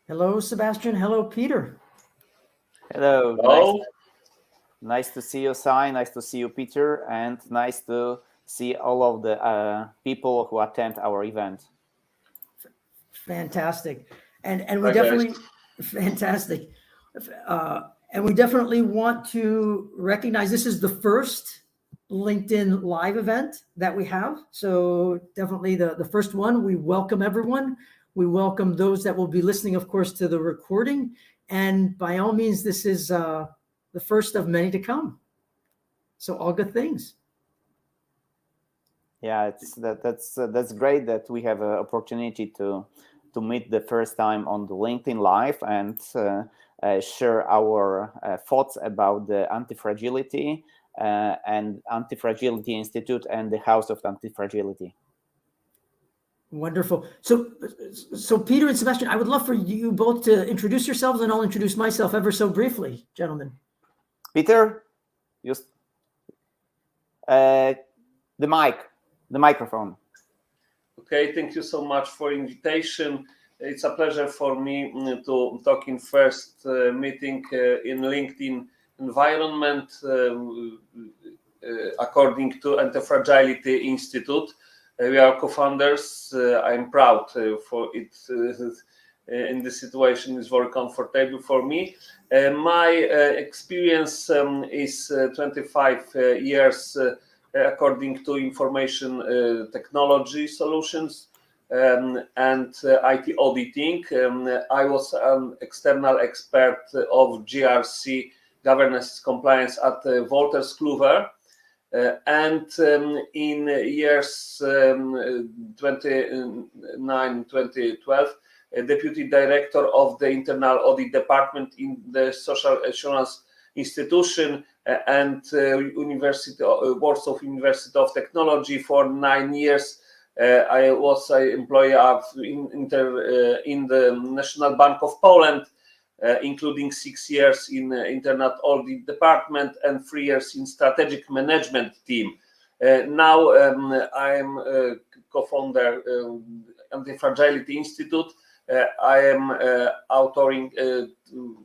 Hello, Sebastian. Hello, Peter. Hello, Hello. nice to see you, Sai. Nice to see you, Peter, and nice to see all of the people who attend our event. Fantastic. And we Hi guys. definitely fantastic. And we definitely want to recognize this is the first LinkedIn live event that we have. So definitely the first one. We welcome everyone. We welcome those that will be listening, of course, to the recording. And by all means, this is the first of many to come. So all good things. Yeah, that's great that we have an opportunity to meet the first time on the LinkedIn Live and share our thoughts about the Antifragility and Antifragility Institute and the House of Antifragility. Wonderful. So Peter and Sebastian, I would love for you both to introduce yourselves, and I'll introduce myself ever so briefly, gentlemen. Peter, just the microphone. Okay, thank you so much for invitation. It's a pleasure for me to talk in first meeting in LinkedIn environment according to Antifragility Institute. We are co-founders. I'm proud for it. In this situation is very comfortable for me. My experience is 25 years according to information technology solutions and IT auditing. I was an external expert of GRC governance compliance at Wolters Kluwer. And in years 2009-2012, deputy director of the internal audit department in the social assurance institution and Warsaw University of Technology for 9 years. I was an employee in the National Bank of Poland, including 6 years in internal audit department and 3 years in strategic management team. Now I am co-founder Antifragility Institute. I am authoring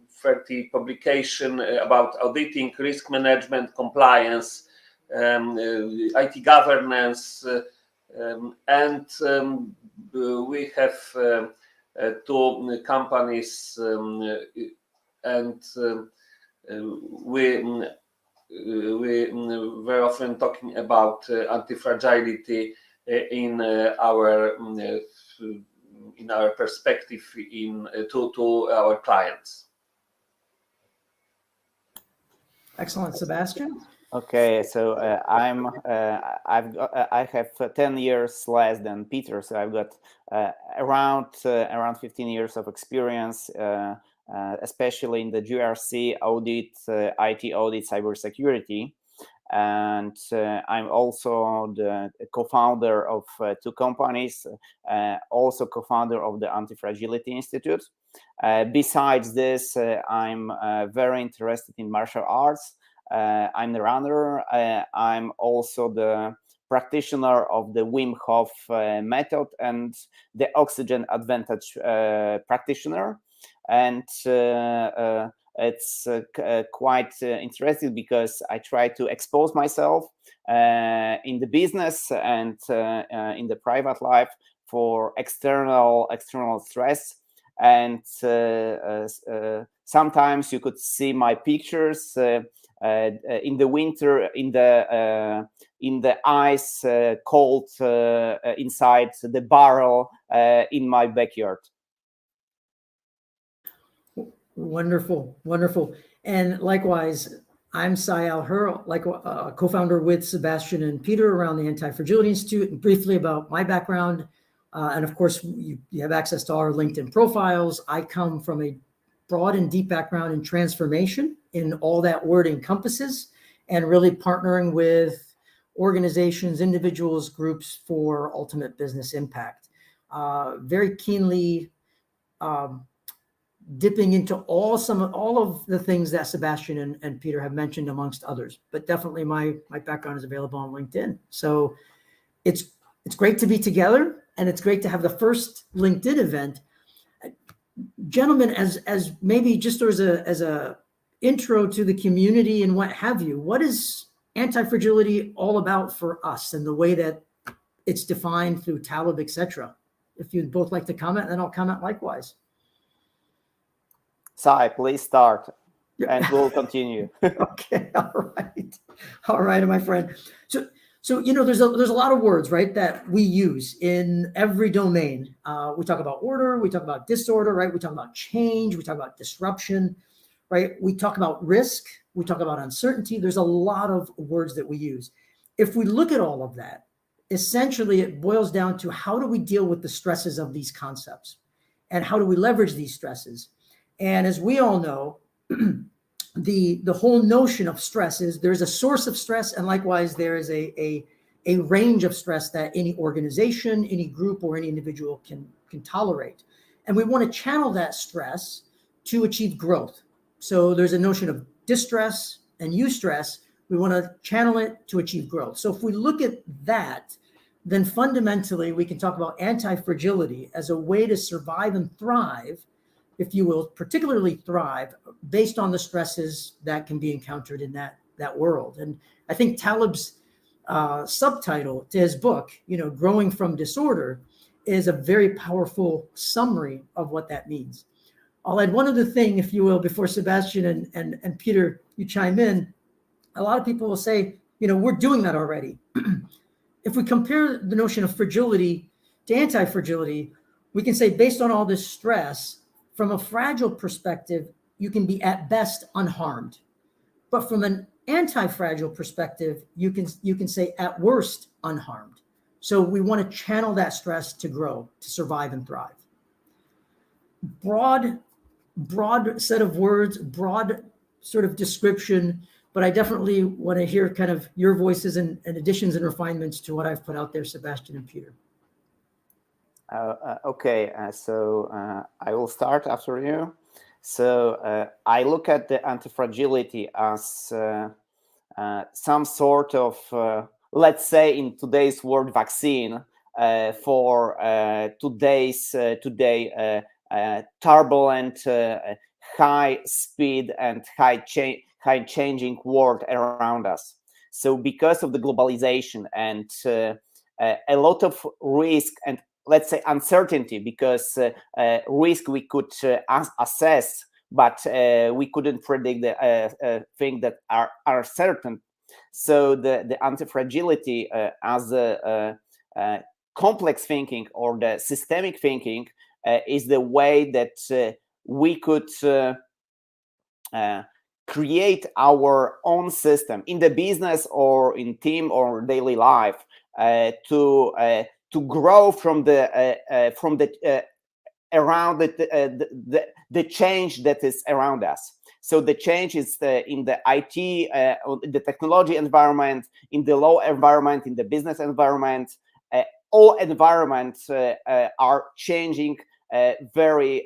30 publication about auditing, risk management, compliance, IT governance, and we have 2 companies, and we very often talking about antifragility in our perspective to our clients. Excellent, Sebastian. Okay, so I have 10 years less than Peter, so I've got around 15 years of experience, especially in the GRC audit, IT audit, cybersecurity, and I'm also the co-founder of 2 companies, also co-founder of the Antifragility Institute. Besides this, I'm very interested in martial arts. I'm the runner. I'm also the practitioner of the Wim Hof method and the oxygen advantage practitioner. And it's quite interesting because I try to expose myself in the business and in the private life for external stress. And sometimes you could see my pictures in the winter in the ice cold inside the barrel in my backyard. Wonderful, wonderful. And likewise, I'm Sai Al-Hur, like co-founder with Sebastian and Peter around the Antifragility Institute. And briefly about my background, and of course, you have access to our LinkedIn profiles. I come from a broad and deep background in transformation in all that word encompasses, and really partnering with organizations, individuals, groups for ultimate business impact. Very keenly dipping into all of the things that Sebastian and Peter have mentioned, amongst others. But definitely my background is available on LinkedIn. So it's great to be together, and it's great to have the first LinkedIn event. gentlemen, as maybe just as a intro to the community and what have you, what is anti-fragility all about for us and the way that it's defined through Taleb, etc.? If you'd both like to comment, then I'll comment likewise. Sai, please start, and we'll continue. Okay, all right, my friend. So you know, there's a lot of words, right, that we use in every domain. We talk about order, we talk about disorder, right? We talk about change, we talk about disruption, right? We talk about risk, we talk about uncertainty. There's a lot of words that we use. If we look at all of that, essentially it boils down to how do we deal with the stresses of these concepts, and how do we leverage these stresses? And as we all know, the whole notion of stress is there's a source of stress, and likewise there is a range of stress that any organization, any group, or any individual can tolerate. And we want to channel that stress to achieve growth. So there's a notion of distress and eustress. We want to channel it to achieve growth. So if we look at that, then fundamentally we can talk about anti-fragility as a way to survive and thrive, if you will, particularly thrive based on the stresses that can be encountered in that world. And I think Taleb's subtitle to his book, you know, Growing from Disorder, is a very powerful summary of what that means. I'll add one other thing, if you will, before Sebastian and Peter, you chime in. A lot of people will say, you know, we're doing that already. If we compare the notion of fragility to anti-fragility, we can say based on all this stress, from a fragile perspective, you can be at best unharmed. But from an anti-fragile perspective, you can say at worst unharmed. So we want to channel that stress to grow, to survive and thrive. Broad set of words, broad sort of description, but I definitely want to hear kind of your voices and additions and refinements to what I've put out there, Sebastian and Peter. Okay, so I will start after you. So I look at the anti-fragility as some sort of, let's say in today's world, vaccine for today turbulent, high speed and high changing world around us. So because of the globalization and a lot of risk and, let's say, uncertainty, because risk we could assess, but we couldn't predict the things that are certain. So the anti-fragility as a complex thinking or the systemic thinking is the way that we could create our own system in the business or in team or daily life to grow from the around the change that is around us. So the change is in the IT, the technology environment, in the law environment, in the business environment. All environments are changing very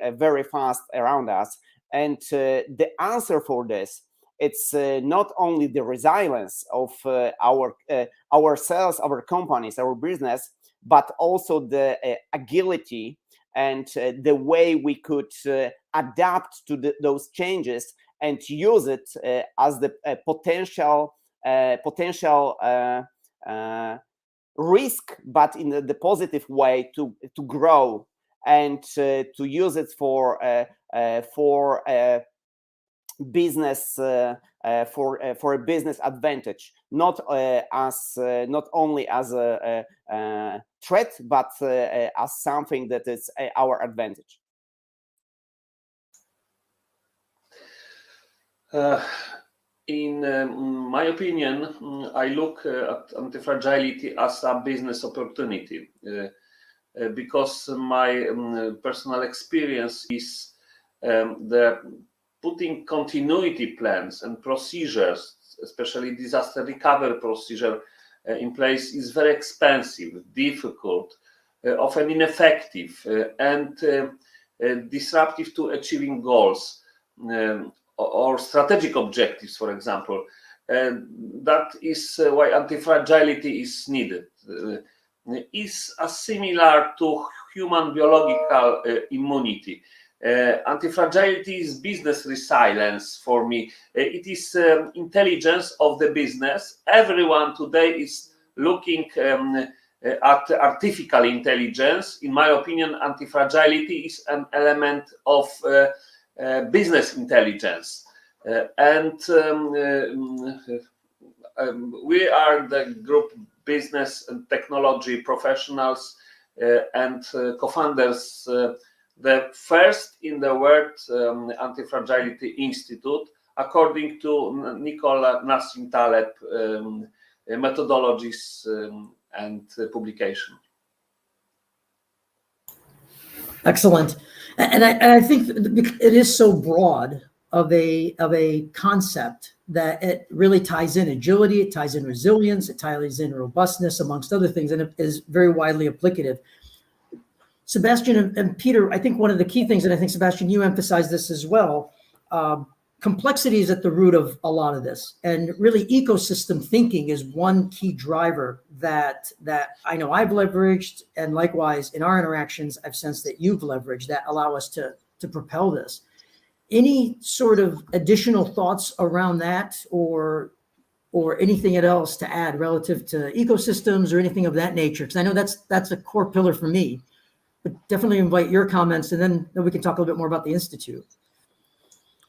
fast around us. And the answer for this, it's not only the resilience of ourselves, our companies, our business, but also the agility and the way we could adapt to those changes and use it as the potential risk, but in the positive way to grow and to use it for business for a business advantage, not only as a threat, but as something that is our advantage. In my opinion, I look at anti-fragility as a business opportunity because my personal experience is the putting continuity plans and procedures, especially disaster recovery procedure, in place is very expensive, difficult, often ineffective, and disruptive to achieving goals or strategic objectives, for example. That is why anti-fragility is needed. Is similar to human biological immunity. Antifragility is business resilience for me. It is intelligence of the business. Everyone today is looking at artificial intelligence. In my opinion, antifragility is an element of business intelligence. We are the group business and technology professionals and co-founders, the first in the world Antifragility Institute, according to Nicola Nassim Taleb methodologies and publication. Excellent. And I think it is so broad of a concept that it really ties in agility, it ties in resilience, it ties in robustness, amongst other things, and it is very widely applicative. Sebastian and Peter, I think one of the key things, and I think, Sebastian, you emphasized this as well, complexity is at the root of a lot of this. And really, ecosystem thinking is one key driver that I know I've leveraged, and likewise, in our interactions, I've sensed that you've leveraged that allow us to propel this. Any sort of additional thoughts around that, or anything else to add relative to ecosystems or anything of that nature? Because I know that's a core pillar for me. But definitely invite your comments, and then we can talk a little bit more about the Institute.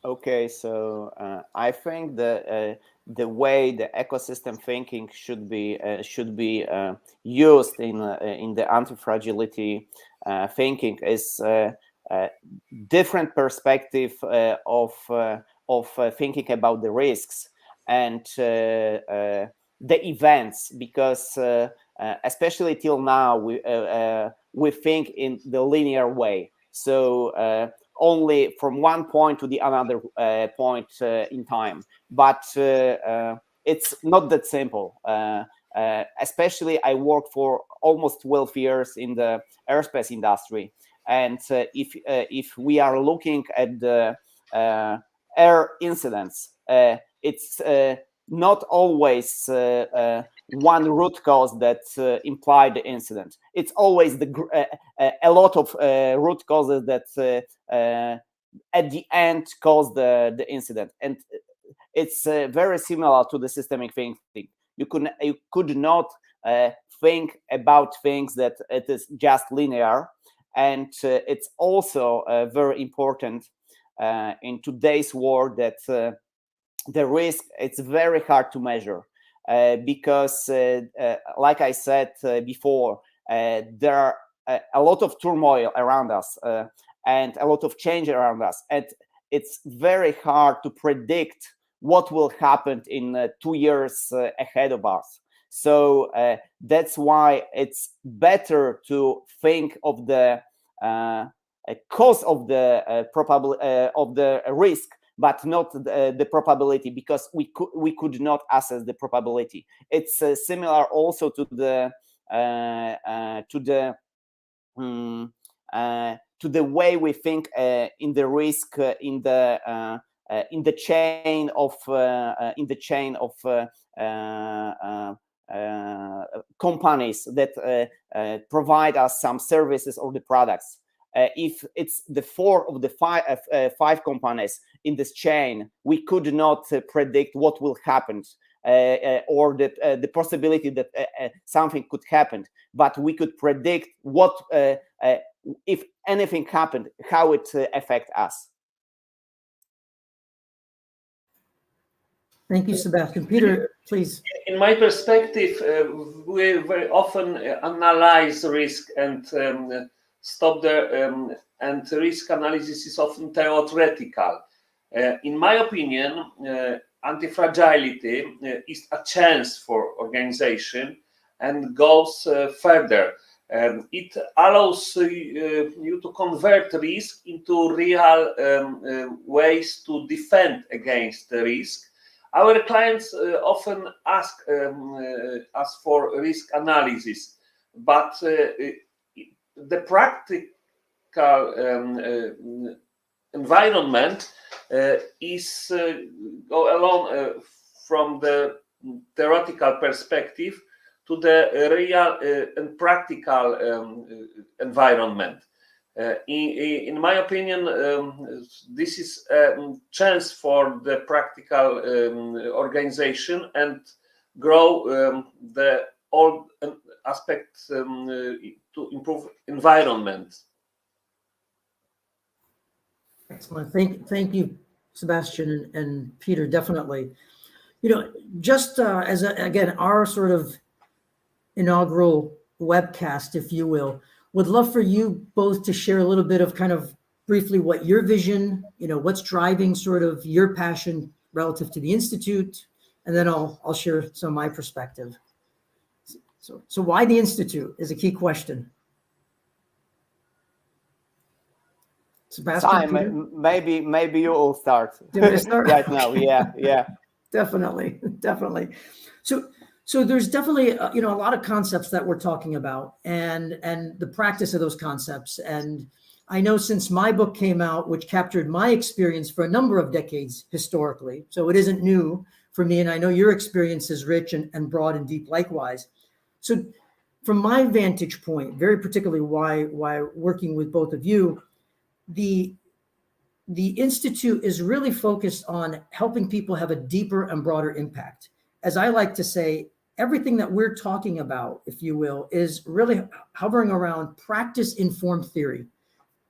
Okay, so I think the way the ecosystem thinking should be used in the anti-fragility thinking is different perspective of thinking about the risks and the events, because especially till now we think in the linear way, so only from one point to the another point in time, but it's not that simple. Especially I worked for almost 12 years in the aerospace industry, and if we are looking at the air incidents, it's not always one root cause that implied the incident. It's always a lot of root causes that at the end cause the incident, and it's very similar to the systemic thinking. You could not think about things that it is just linear, and it's also very important in today's world that the risk, it's very hard to measure because like I said before, there are a lot of turmoil around us and a lot of change around us, and it's very hard to predict what will happen in 2 years ahead of us. So that's why it's better to think of the cause of the probability of the risk, but not the probability, because we could not assess the probability. It's similar also to the way we think in the risk in the chain of companies that provide us some services or the products. If it's the 4 of the 5 companies in this chain, we could not predict what will happen or the possibility that something could happen, but we could predict what if anything happened, how it affects us. Thank you, Sebastian. Peter, please. In my perspective, we very often analyze risk and stop there, and risk analysis is often theoretical. In my opinion, anti-fragility is a chance for organization and goes further. It allows you to convert risk into real ways to defend against the risk. Our clients often ask us for risk analysis, but the practical environment is go along from the theoretical perspective to the real and practical environment. In my opinion, this is a chance for the practical organization and grow the all aspects to improve environment. Excellent. Thank you, Sebastian and Peter, definitely. Just as again, our sort of inaugural webcast, if you will, would love for you both to share a little bit of kind of briefly what your vision, what's driving sort of your passion relative to the Institute, and then I'll share some of my perspective. So why the Institute is a key question. Sebastian, Simon, maybe you will start. Right now. Yeah. Definitely. So there's definitely a lot of concepts that we're talking about, and the practice of those concepts. And I know since my book came out, which captured my experience for a number of decades historically, so it isn't new for me, and I know your experience is rich and broad and deep likewise. So from my vantage point, very particularly why working with both of you, the Institute is really focused on helping people have a deeper and broader impact. As I like to say, everything that we're talking about, if you will, is really hovering around practice-informed theory.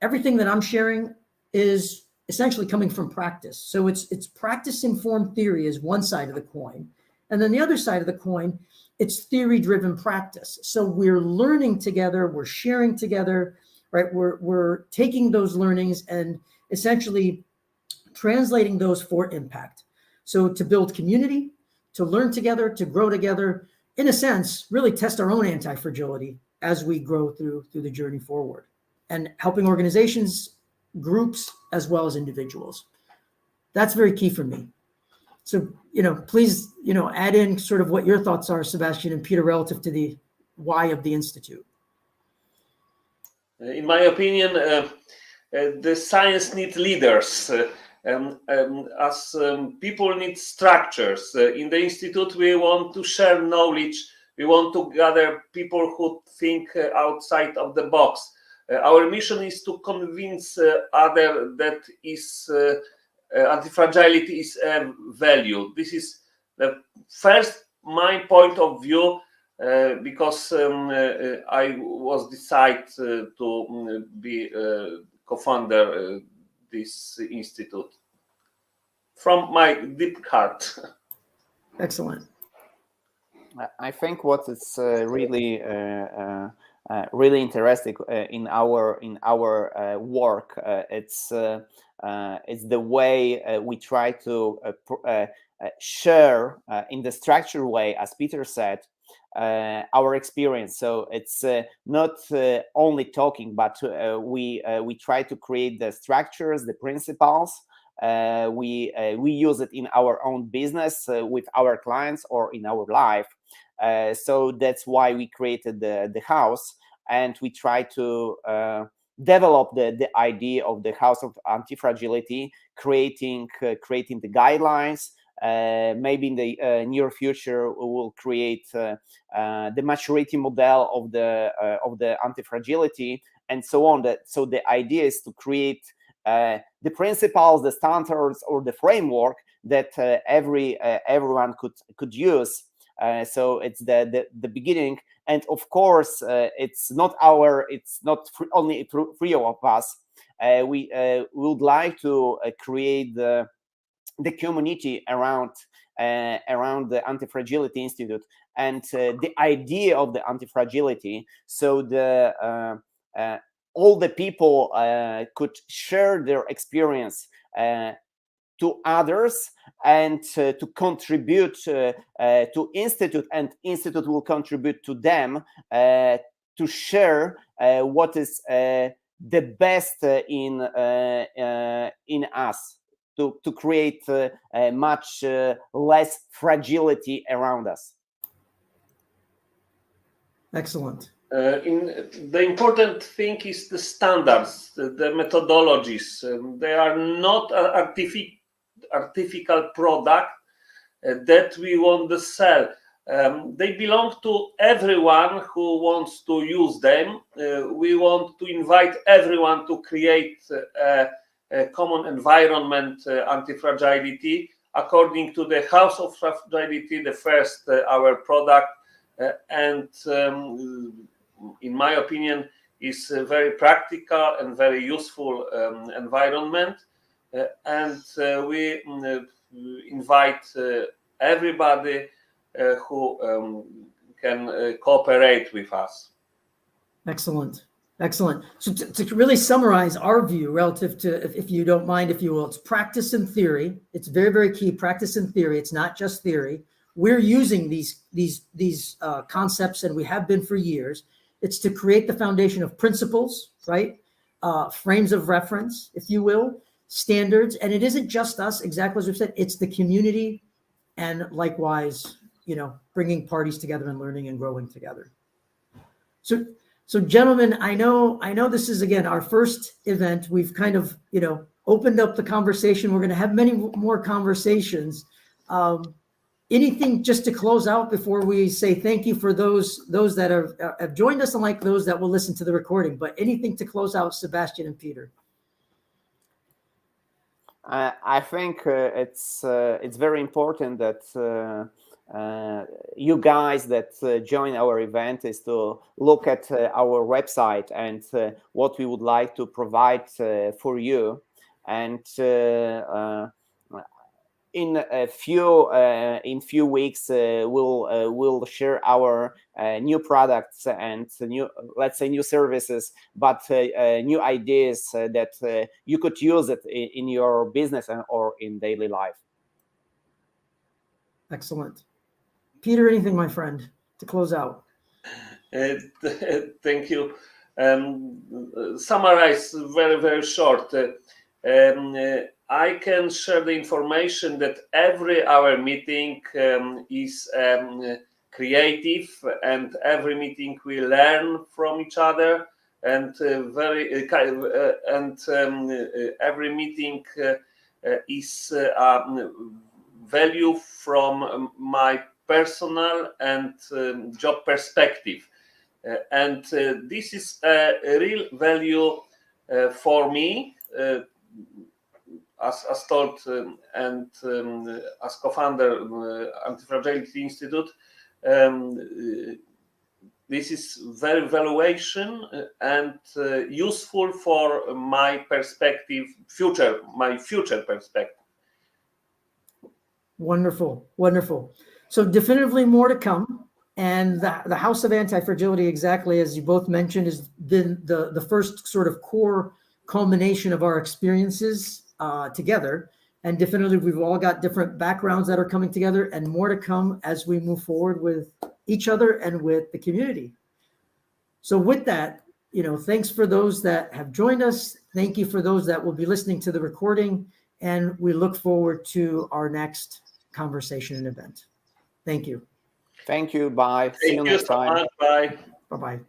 Everything that I'm sharing is essentially coming from practice. So it's practice-informed theory is one side of the coin. And then the other side of the coin, it's theory-driven practice. So we're learning together, we're sharing together, right? We're taking those learnings and essentially translating those for impact. So to build community, to learn together, to grow together, in a sense, really test our own anti-fragility as we grow through the journey forward, and helping organizations, groups, as well as individuals. That's very key for me. So, please, add in sort of what your thoughts are, Sebastian and Peter, relative to the why of the Institute. In my opinion, the science needs leaders. As people need structures. In the Institute, we want to share knowledge. We want to gather people who think outside of the box. Our mission is to convince others that anti-fragility is a value. This is the first my point of view, because I was decided to be co-founder this institute from my deep heart. Excellent. I think what is really really interesting in our work, it's the way we try to share in the structured way, as Peter said, our experience. So it's not only talking, but we try to create the structures, the principles. We use it in our own business with our clients or in our life. So that's why we created the house, and we try to develop the idea of the house of anti-fragility, creating the guidelines. Maybe in the near future we will create the maturity model of the anti-fragility, and so on. So the idea is to create the principles, the standards, or the framework that everyone could use. So it's the beginning, and of course it's not only three of us. We would like to create the community around the Antifragility Institute, and the idea of the antifragility. So the all the people could share their experience to others, and to contribute to Institute, and Institute will contribute to them to share what is the best in us, to create much less fragility around us. Excellent. The important thing is the standards, the methodologies. They are not artificial product that we want to sell. They belong to everyone who wants to use them. We want to invite everyone to create a common environment, anti-fragility, according to the House of Fragility, the first our product, and in my opinion, is a very practical and very useful environment. And we invite everybody who can cooperate with us. Excellent. Excellent. So to really summarize our view relative to, if you don't mind, if you will, it's practice and theory. It's very, very key. Practice and theory. It's not just theory. We're using these concepts, and we have been for years. It's to create the foundation of principles, right? Frames of reference, if you will, standards. And it isn't just us, exactly as we've said. It's the community, and likewise, bringing parties together and learning and growing together. So gentlemen, I know this is, again, our first event. We've kind of, opened up the conversation. We're going to have many more conversations. Anything just to close out before we say thank you for those that have joined us, and like those that will listen to the recording, but anything to close out, Sebastian and Peter? I think it's very important that you guys that join our event is to look at our website and what we would like to provide for you. And in a few weeks, we'll share our new products and new services, but new ideas that you could use it in your business or in daily life. Excellent. Peter, anything, my friend, to close out? Thank you. Summarize very, very short. I can share the information that our meeting is creative, and every meeting we learn from each other, and every meeting is value from my personal and job perspective, and this is a real value for me. As told and as co-founder Antifragility Institute, this is very valuation and useful for my perspective, my future perspective. Wonderful, wonderful. So definitively more to come. And the House of Antifragility, exactly as you both mentioned, has been the first sort of core culmination of our experiences together. And definitively, we've all got different backgrounds that are coming together, and more to come as we move forward with each other and with the community. So with that, thanks for those that have joined us. Thank you for those that will be listening to the recording, and we look forward to our next conversation and event. Thank you. Thank you. Bye. See you next time. Bye. Bye-bye.